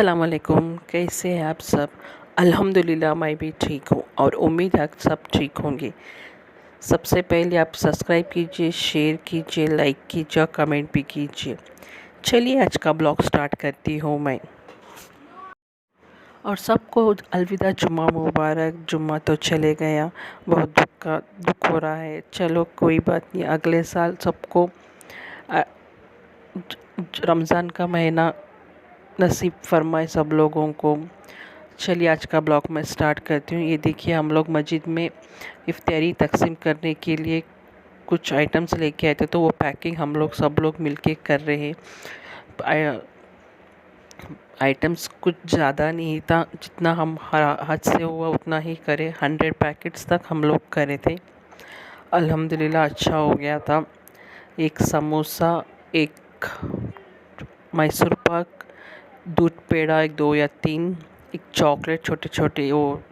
अस्सलाम वालेकुम। कैसे हैं आप सब? अल्हम्दुलिल्लाह मैं भी ठीक हूँ और उम्मीद है सब ठीक होंगे। सबसे पहले आप सब्सक्राइब कीजिए, शेयर कीजिए, लाइक कीजिए और कमेंट भी कीजिए। चलिए आज का ब्लॉग स्टार्ट करती हूँ मैं। और सबको अलविदा, जुम्मा मुबारक। जुम्मा तो चले गया, बहुत दुख हो रहा है। चलो कोई बात नहीं, अगले साल सबको रमज़ान का महीना नसीब फरमाए सब लोगों को। चलिए आज का ब्लॉग मैं स्टार्ट करती हूँ। ये देखिए, हम लोग मस्जिद में इफ्तारी तकसीम करने के लिए कुछ आइटम्स लेके आए थे, तो वो पैकिंग हम लोग सब लोग मिलके कर रहे हैं। आइटम्स कुछ ज़्यादा नहीं था, जितना हम हद से हुआ उतना ही करे। 100 पैकेट्स तक हम लोग करे थे। अल्हम्दुलिल्लाह अच्छा हो गया था। एक समोसा, एक मैसूर पाक, दूध पेड़ा एक 2 या 3, एक चॉकलेट, छोटे छोटे वो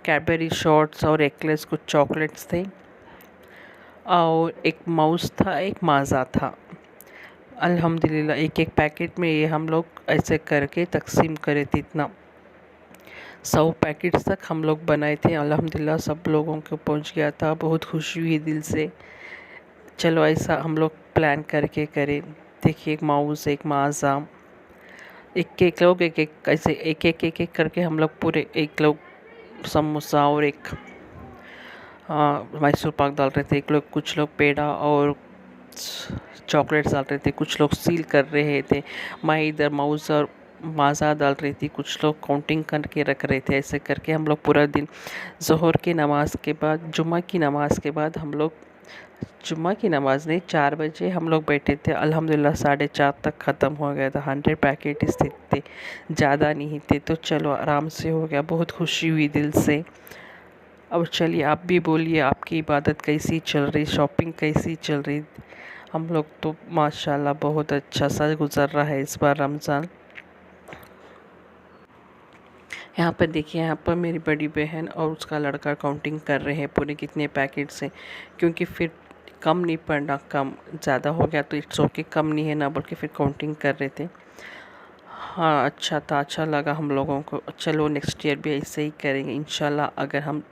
कैडबरी शॉट्स और एक्लेस कुछ चॉकलेट्स थे, और एक माउस था, एक माज़ा था। अल्हम्दुलिल्लाह एक एक पैकेट में ये हम लोग ऐसे करके तकसीम करे थे। इतना 100 पैकेट्स तक हम लोग बनाए थे। अल्हम्दुलिल्लाह सब लोगों को पहुंच गया था। बहुत खुशी हुई दिल से। चलो ऐसा हम लोग प्लान करके करें। देखिए, एक माउस, एक माज़ा, एक लोग एक ऐसे एक करके हम लोग पूरे, एक लोग समोसा और एक मैसूर पाक डाल रहे थे, एक लोग, कुछ लोग पेड़ा और चॉकलेट्स डाल रहे थे, कुछ लोग सील कर रहे थे। मैं इधर माउस और माज़ा डाल रही थी, कुछ लोग काउंटिंग करके रख रहे थे। ऐसे करके हम लोग पूरा दिन, ज़ोहर की नमाज़ के बाद, जुम्मा की नमाज़ के बाद हम लोग, जुम्मा की नमाज़ नहीं, 4 बजे हम लोग बैठे थे। अल्हम्दुलिल्लाह 4:30 तक ख़त्म हो गया था। 100 पैकेट थे, ज़्यादा नहीं थे, तो चलो आराम से हो गया। बहुत खुशी हुई दिल से। अब चलिए आप भी बोलिए, आपकी इबादत कैसी चल रही, शॉपिंग कैसी चल रही? हम लोग तो माशाल्लाह बहुत अच्छा सा गुज़र रहा है इस बार रमज़ान। यहाँ पर देखिए, यहाँ पर मेरी बड़ी बहन और उसका लड़का काउंटिंग कर रहे हैं पूरे कितने पैकेट्स हैं, क्योंकि फिर कम नहीं पड़ना, कम ज़्यादा हो गया तो इट्स ओके, कम नहीं है ना, बल्कि फिर काउंटिंग कर रहे थे। हाँ अच्छा था, अच्छा लगा हम लोगों को। चलो नेक्स्ट ईयर भी ऐसे ही करेंगे इंशाल्लाह, अगर हम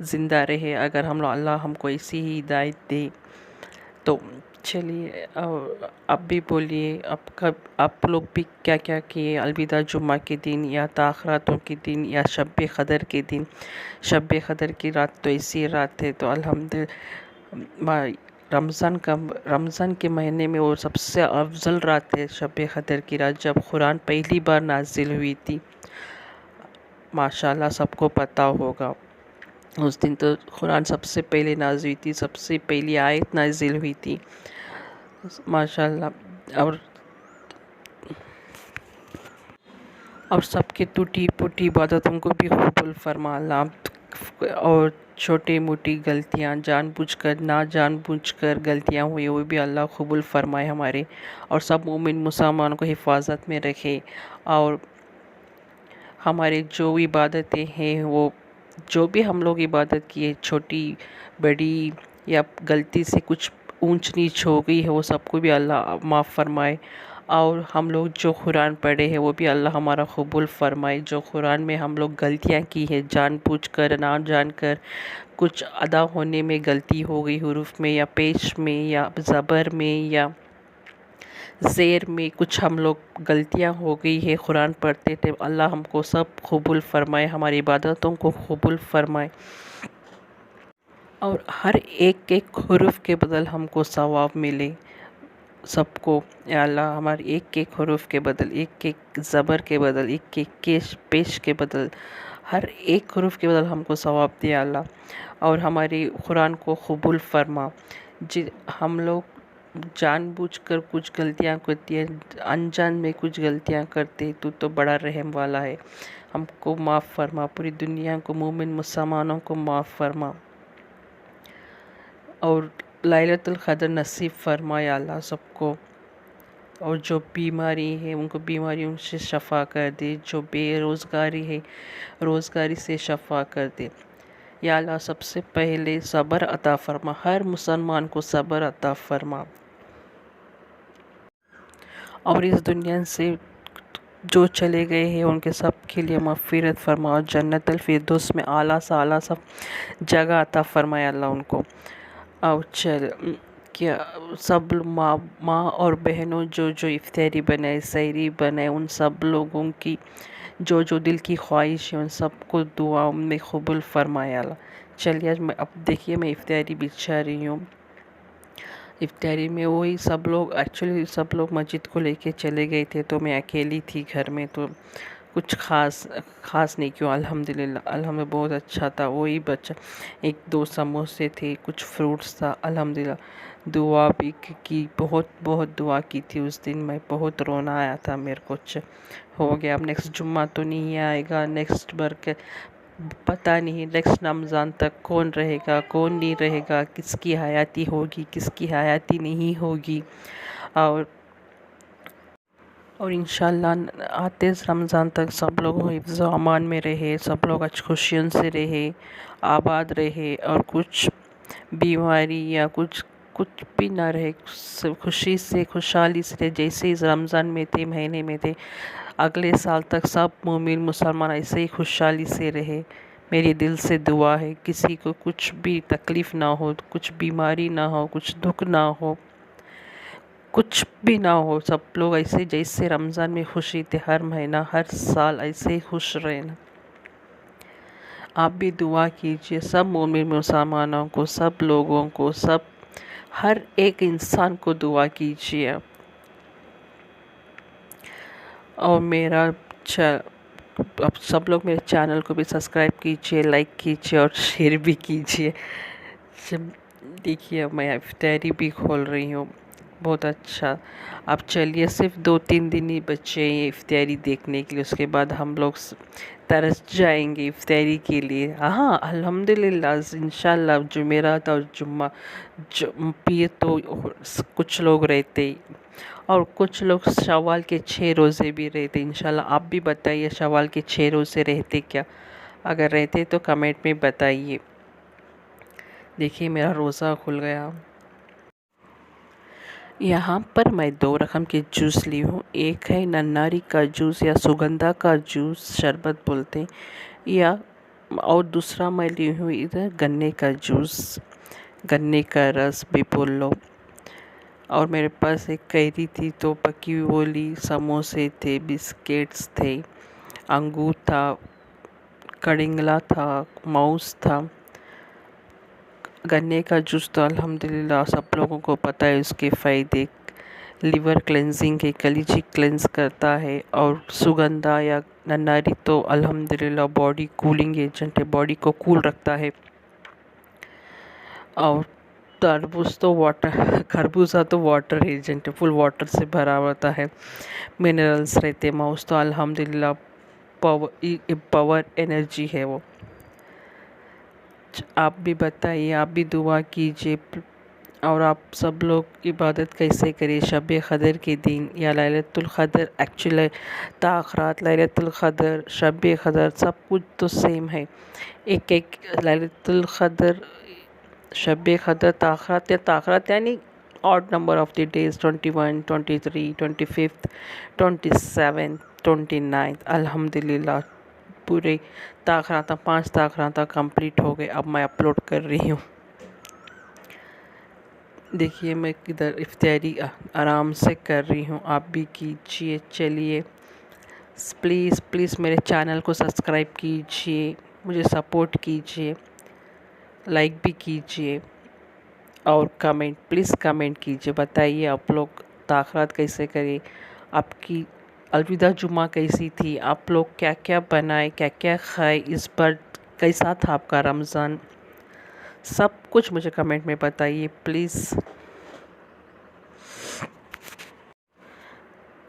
ज़िंदा रहे, अगर हम लोग, अल्लाह हमको ऐसी ही हिदायत दे तो। चलिए आप भी बोलिए, आप लोग भी क्या क्या किए अलविदा जुम्मा के दिन, या ताख़रातों के दिन, या शब क़दर के दिन। शब क़दर की रात तो ऐसी रात है, तो अल्हम्दुलिल्लाह रमज़ान के महीने में वो सबसे अफजल रात है शब क़दर की रात, जब कुरान पहली बार नाजिल हुई थी। माशाल्लाह सबको पता होगा, उस दिन तो कुरान सबसे पहले नाज़िल हुई थी, सबसे पहली आयत नाजिल हुई थी। माशाल्लाह। और सबके टूटी फूटी इबादतों को भी कबूल फरमा अल्लाह। और छोटी मोटी गलतियाँ, जानबूझकर ना जानबूझकर गलतियाँ हुई, वो भी अल्लाह कबूल फरमाए हमारे, और सब मोमिन मुसलमानों को हिफाजत में रखे। और हमारे जो इबादतें हैं, वो जो भी हम लोग इबादत किए, छोटी बड़ी या गलती से कुछ ऊंच नीच हो गई है, वो सबको भी अल्लाह माफ़ फरमाए। और हम लोग जो कुरान पढ़े हैं वो भी अल्लाह हमारा कबूल फरमाए। जो कुरान में हम लोग गलतियाँ की है, जानबूझकर ना जानकर, कुछ अदा होने में गलती हो गई, हुरूफ में या पेश में या ज़बर में या ज़ेर में, कुछ हम लोग गलतियाँ हो गई है कुरान पढ़ते थे, अल्लाह हमको सब कबूल फरमाए, हमारी इबादतों को कबूल फरमाए, और हर एक एक हुरूफ के बदल हमको सवाब मिले सबको। या अल्लाह हमारे एक एक हुरूफ के बदल, एक एक ज़बर के बदल, एक एक केश पेश के बदल, हर एक हुरूफ के बदल हमको सवाब दिया अल्लाह, और हमारी कुरान को कबूल फरमा। जी, हम लोग जानबूझकर कुछ गलतियाँ करती है, अनजान में कुछ गलतियाँ करते, तो बड़ा रहम वाला है, हमको माफ़ फरमा, पूरी दुनिया को, मोमिन मुसलमानों को माफ़ फरमा, और लैलतुल क़द्र नसीब फरमा या अल्लाह सबको। और जो बीमारी है उनको बीमारियों से शफ़ा कर दे, जो बेरोज़गारी है रोज़गारी से शफ़ा कर दे या अल्लाह। सबसे पहले सब्र अता फरमा, हर मुसलमान को सब्र अता फरमा, और इस दुनिया से जो चले गए हैं उनके सब के लिए मग़फ़िरत फरमाओ, जन्नतुल फिरदौस में आला सा जगह अता फरमाए अल्लाह उनको। और क्या सब माँ और बहनों जो जो इफ्तारी बनाए, सहरी बनाए, उन सब लोगों की जो जो दिल की ख्वाहिश है उन सबको दुआ में कबूल फरमाए अल्लाह। चलिए आज मैं अब देखिए मैं इफ्तारी बिछा रही हूँ। इफ्तारी में वही सब लोग एक्चुअली सब लोग मस्जिद को लेके चले गए थे, तो मैं अकेली थी घर में, तो कुछ ख़ास नहीं क्यों, अल्हम्दुलिल्लाह बहुत अच्छा था। वही बच्चा एक दो समोसे थे, कुछ फ्रूट्स था, अल्हम्दुलिल्लाह दुआ भी की, बहुत बहुत दुआ की थी उस दिन। मैं बहुत रोना आया था मेरे को। हो गया, अब नेक्स्ट जुम्मा तो नहीं आएगा, नेक्स्ट के पता नहीं नेक्स्ट रमज़ान तक कौन रहेगा कौन नहीं रहेगा, किसकी हयाती होगी किसकी हयाती नहीं होगी। और इंशाल्लाह आते रमज़ान तक सब लोग हिफ्ज़ व अमान में रहे, सब लोग अच्छी खुशियों से रहे, आबाद रहे, और कुछ बीमारी या कुछ भी ना रहे, खुशी से खुशहाली से रहे। जैसे इस रमज़ान में थे, महीने में थे, अगले साल तक सब मोमिन मुसलमान ऐसे ही खुशहाली से रहे। मेरी दिल से दुआ है किसी को कुछ भी तकलीफ़ ना हो, कुछ बीमारी ना हो, कुछ दुख ना हो, कुछ भी ना हो, सब लोग ऐसे जैसे रमज़ान में खुशी थे, हर महीना हर साल ऐसे ही खुश रहना। आप भी दुआ कीजिए सब मोमिन मुसलमानों को, सब लोगों को, सब हर एक इंसान को दुआ कीजिए। और मेरा अब सब लोग मेरे चैनल को भी सब्सक्राइब कीजिए, लाइक कीजिए और शेयर भी कीजिए। देखिए मैं इफ्तारी भी खोल रही हूँ, बहुत अच्छा। अब चलिए सिर्फ 2-3 दिन ही बचे हैं इफ्तारी देखने के लिए, उसके बाद हम लोग तरस जाएंगे इफ्तारी के लिए। हाँ अल्हम्दुलिल्लाह इंशाल्लाह जुमेरात और जुम्मा पीर तो कुछ लोग रहते, और कुछ लोग शवाल के 6 रोज़े भी रहते। इंशाल्लाह आप भी बताइए शवाल के 6 रोज़े रहते क्या, अगर रहते तो कमेंट में बताइए। देखिए मेरा रोज़ा खुल गया। यहाँ पर मैं 2 रकम के जूस ली हूँ, एक है नन्नारी का जूस या सुगंधा का जूस शरबत बोलते हैं, या और दूसरा मैं ली हूँ इधर गन्ने का जूस, गन्ने का रस भी बोल लो। और मेरे पास एक कैरी थी तो पकी हुई वो ली, समोसे थे, बिस्किट्स थे, अंगूर था, कड़िंगला था, माउस था। गन्ने का जूस तो अल्हम्दुलिल्लाह सब लोगों को पता है उसके फ़ायदे, लिवर क्लेंजिंग है, कलीजी क्लेंस करता है। और सुगंधा या नन्नारी तो अल्हम्दुलिल्लाह बॉडी कूलिंग एजेंट है, बॉडी को कूल रखता है। और तरबूज तो वाटर खरबूजा तो वाटर एजेंट है, फुल वाटर से भरा होता है, मिनरल्स रहते। माउस तो अल्हम्दुलिल्लाह पावर एनर्जी है वो। आप भी बताइए, आप भी दुआ कीजिए। और आप सब लोग इबादत कैसे करें शब क़द्र के दिन या लैलतुल क़द्र, एक्चुअली ताख़रात लैलतुल क़द्र शब क़द्र सब कुछ तो सेम है। एक एक लैलतुल क़द्र शब क़द्र ताख़रात यानी odd number of the days 21, 23, 25, 27, 29। अल्हम्दुलिल्लाह पूरे ताख़रात 5 ताख़रात कंप्लीट हो गए। अब मैं अपलोड कर रही हूँ। देखिए मैं किधर इफ्तारी आराम से कर रही हूँ, आप भी कीजिए। चलिए प्लीज़ मेरे चैनल को सब्सक्राइब कीजिए, मुझे सपोर्ट कीजिए, लाइक भी कीजिए, और प्लीज़ कमेंट कीजिए। बताइए आप लोग ताख़रात कैसे करें, आपकी अलविदा जुम्मा कैसी थी, आप लोग क्या क्या बनाए, क्या क्या खाए, इस बार कैसा था आपका रमज़ान, सब कुछ मुझे कमेंट में बताइए प्लीज़।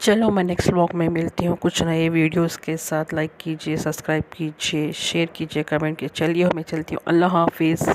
चलो मैं नेक्स्ट व्लॉग में मिलती हूँ कुछ नए वीडियोस के साथ। लाइक कीजिए, सब्सक्राइब कीजिए, शेयर कीजिए, कमेंट कीजिए। चलिए मैं चलती हूँ, अल्लाह हाफिज़।